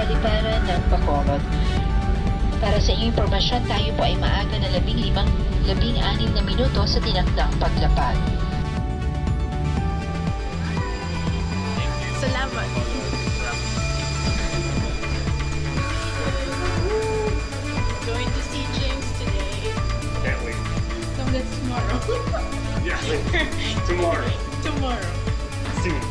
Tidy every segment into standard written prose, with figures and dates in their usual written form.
paliparan ng Bacolod. Para sa inyong impormasyon, tayo po ay maaga na 16 na minuto sa tinakdang paglapag. Salamat. Going to see James today. Can't wait. So that's tomorrow. Yeah, tomorrow. Tomorrow. Soon.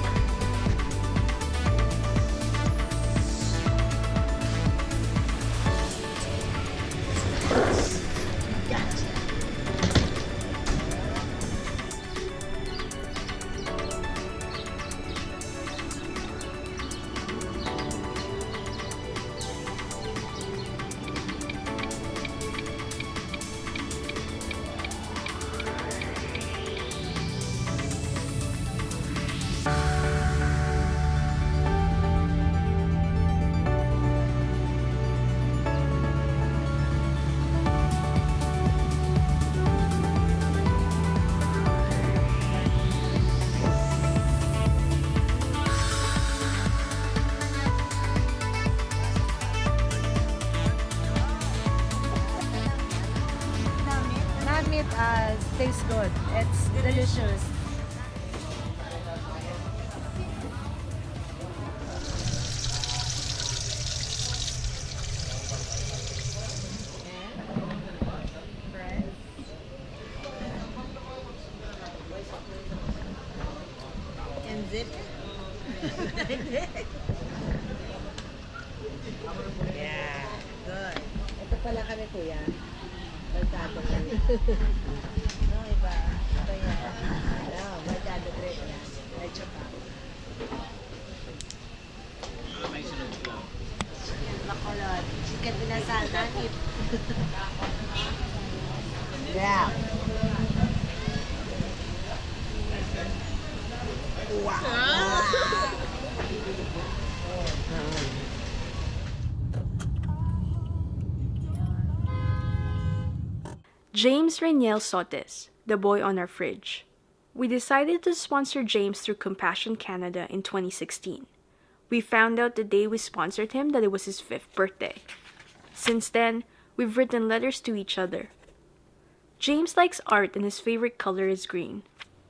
Meat tastes good. It's delicious. And zip. Yeah, good. Ito pala kami, kuya. Baltado kami. No, iba. Ito yan. No, baltado trip yan. Medyo pa. Bacolod. Chicken pinasal. Nanip. Yeah. Wow. James Reniel Sotes, the boy on our fridge. We decided to sponsor James through Compassion Canada in 2016. We found out the day we sponsored him that it was his 5th birthday. Since then, we've written letters to each other. James likes art and his favorite color is green.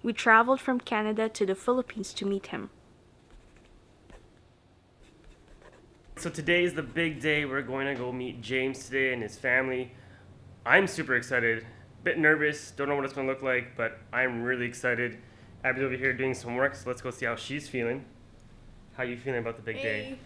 We traveled from Canada to the Philippines to meet him. So today is the big day. We're going to go meet James today and his family. I'm super excited. Bit nervous. Don't know what it's going to look like, but I'm really excited. Abby's over here doing some work, so let's go see how she's feeling. How you feeling about the big day?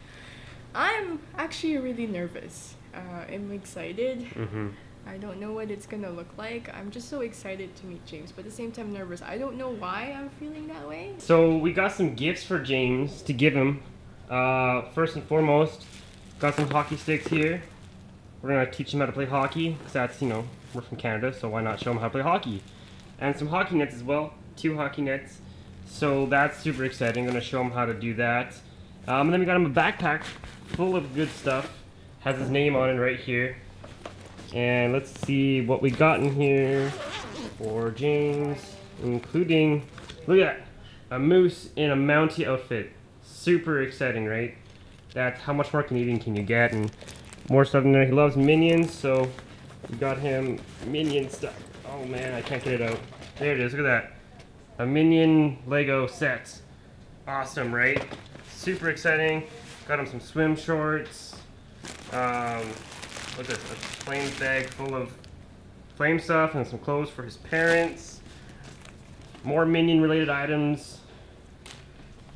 I'm actually really nervous. I'm excited. Mm-hmm. I don't know what it's gonna look like. I'm just so excited to meet James, but at the same time nervous. I don't know why I'm feeling that way. So we got some gifts for James to give him. First and foremost, got some hockey sticks here. We're gonna teach him how to play hockey, because that's, we're from Canada, so why not show him how to play hockey? And some hockey nets as well, 2 hockey nets. So that's super exciting. I'm gonna show him how to do that. And then we got him a backpack full of good stuff. Has his name on it right here. And let's see what we got in here for James, including, look at that, a moose in a Mountie outfit. Super exciting, right? That's how much more Canadian can you get, and more stuff in there. He loves Minions, so we got him Minion stuff. Oh man, I can't get it out. There it is, look at that. A Minion Lego set. Awesome, right? Super exciting. Got him some swim shorts. What's this? A Flames bag full of flame stuff and some clothes for his parents. More Minion related items.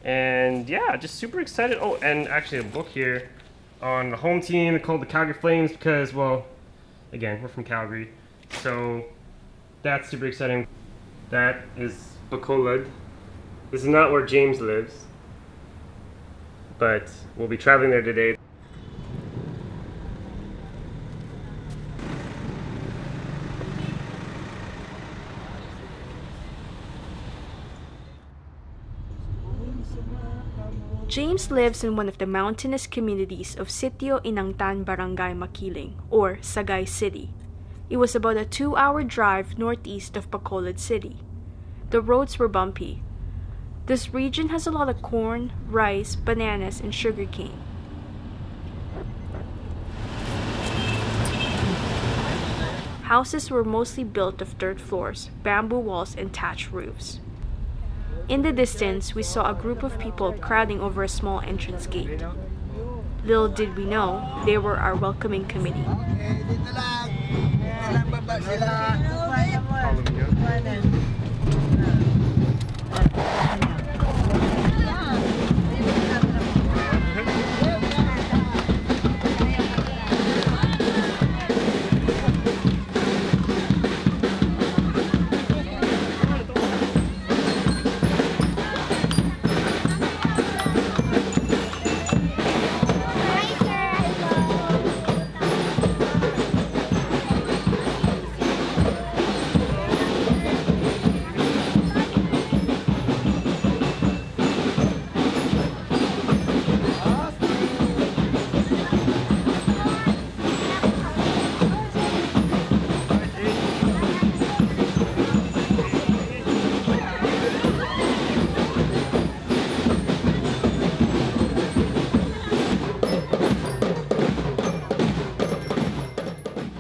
And yeah, just super excited. Oh, and actually a book here on the home team called the Calgary Flames because, well, again, we're from Calgary. So that's super exciting. That is Bacolod. This is not where James lives, but we'll be traveling there today. James lives in one of the mountainous communities of Sitio Inangtan, Barangay Makiling, or Sagay City. It was about a 2-hour drive northeast of Bacolod City. The roads were bumpy. This region has a lot of corn, rice, bananas, and sugarcane. Houses were mostly built of dirt floors, bamboo walls, and thatched roofs. In the distance, we saw a group of people crowding over a small entrance gate. Little did we know, they were our welcoming committee. Dito lang. Ilang baba sila.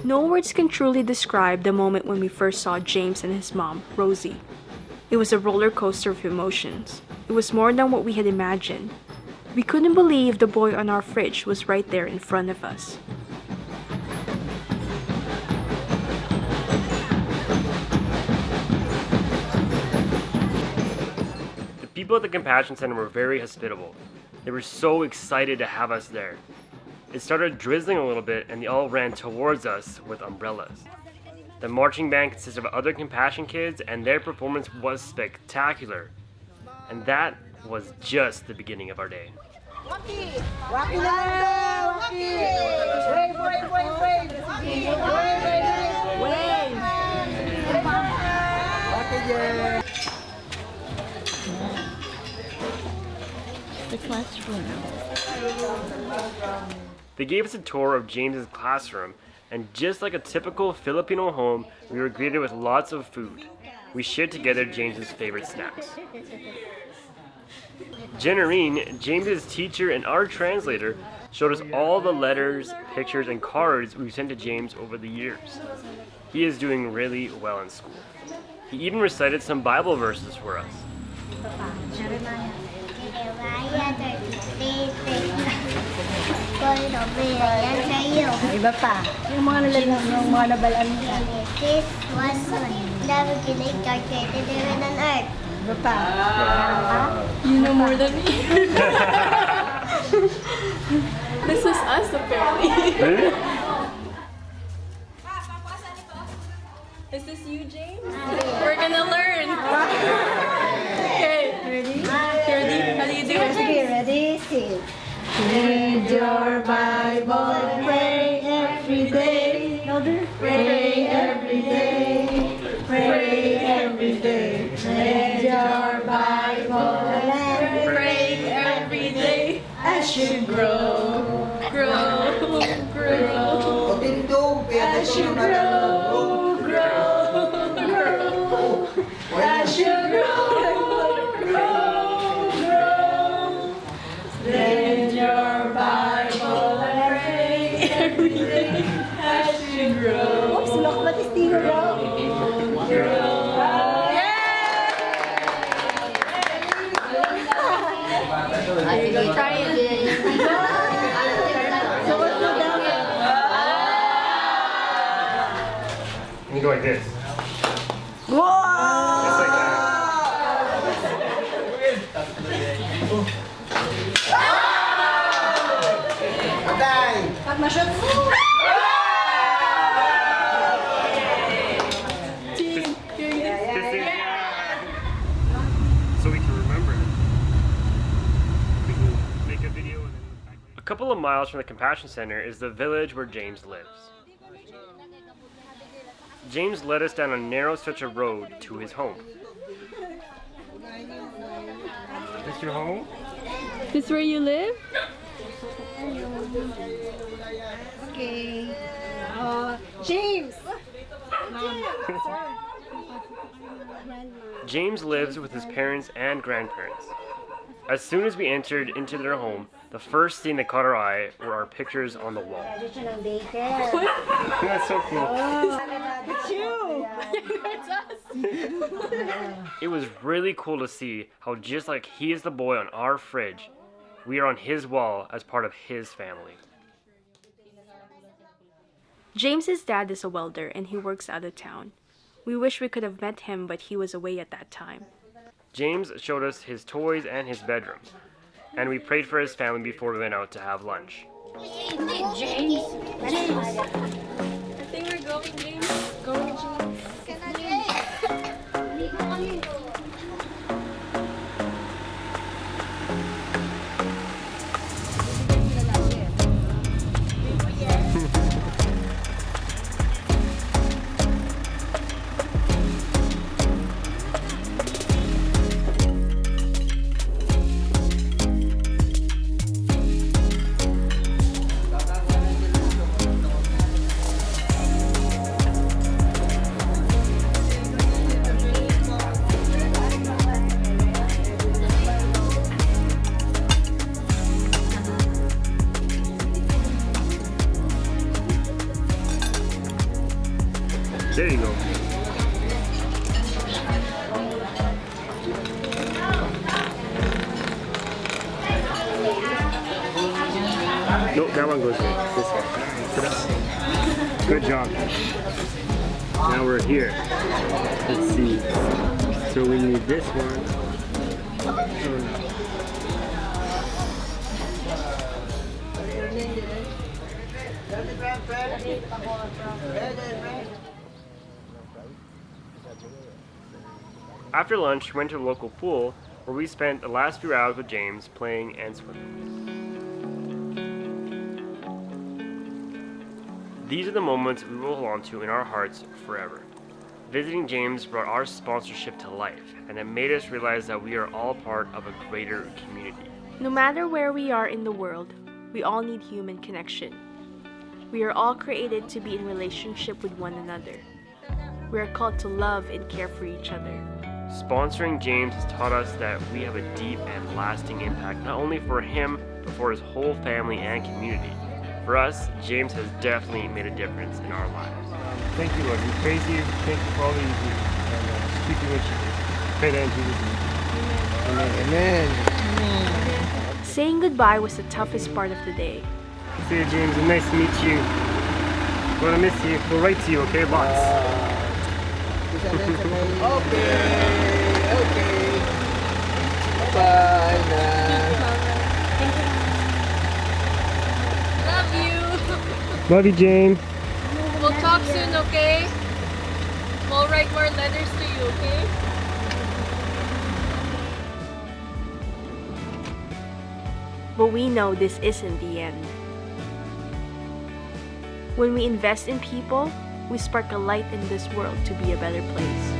No words can truly describe the moment when we first saw James and his mom, Rosie. It was a roller coaster of emotions. It was more than what we had imagined. We couldn't believe the boy on our fridge was right there in front of us. The people at the Compassion Center were very hospitable. They were so excited to have us there. It started drizzling a little bit and they all ran towards us with umbrellas. The marching band consisted of other Compassion kids and their performance was spectacular. And that was just the beginning of our day. Waki lang! Waki! Wave, wave, wave, wave! Wave! Waki, yeah! The classroom. They gave us a tour of James's classroom, and just like a typical Filipino home, we were greeted with lots of food. We shared together James's favorite snacks. Jennerine, James's teacher and our translator, showed us all the letters, pictures, and cards we've sent to James over the years. He is doing really well in school. He even recited some Bible verses for us. Iba pa. Yung mga nabalaan mo. This was never kidding calculated heaven and earth. Iba pa. You know more than me. This is us apparently. Is this you, James? We're gonna learn. Okay. Ready? Ready? How do you do it? Sige, ready? See. Read your Bible, pray every day. Louder. Pray every day. Pray every day. Read your Bible, Pray every day. as you grow. Grow. Grow. As you grow, grow, grow. As you grow, grow. Read your Bible and pray every day as you grow. Oops, look what is the grow. Try it. So what's the down? You go like this. Wow! Just like that. Pag ma-shoot. So we can remember it. We can make a video and then look back. A couple of miles from the Compassion Center is the village where James lives. James led us down a narrow stretch of road to his home. Is this your home? This where you live? Okay. James! James lives with his parents and grandparents. As soon as we entered into their home, The first thing that caught our eye were our pictures on the wall. Graduate siya ng daycare. That's so cool. It's you! It was really cool to see how just like he is the boy on our fridge, we are on his wall as part of his family. James's dad is a welder and he works out of town. We wish we could have met him, but he was away at that time. James showed us his toys and his bedroom, and we prayed for his family before we went out to have lunch. James! I think we're going, James. Go, James. There you go. Nope, that one goes here. This one. Good job. Now we're here. Let's see. So we need this one. Oh no. After lunch, we went to the local pool where we spent the last few hours with James playing and swimming. These are the moments we will hold on to in our hearts forever. Visiting James brought our sponsorship to life, and it made us realize that we are all part of a greater community. No matter where we are in the world, we all need human connection. We are all created to be in relationship with one another. We are called to love and care for each other. Sponsoring James has taught us that we have a deep and lasting impact not only for him, but for his whole family and community. For us, James has definitely made a difference in our lives. Thank you, Lord. We praise you. Thank you for all that you do. And speak to what you do. Pray that in Jesus' name. Amen. Saying goodbye was the toughest part of the day. See you, James. Nice to meet you. We're gonna miss you. We'll write to you, okay? Lots. Okay. Bye na. Love you. Love you, James. We'll talk soon, okay? We'll write more letters to you, okay? But we know this isn't the end. When we invest in people, we spark a light in this world to be a better place.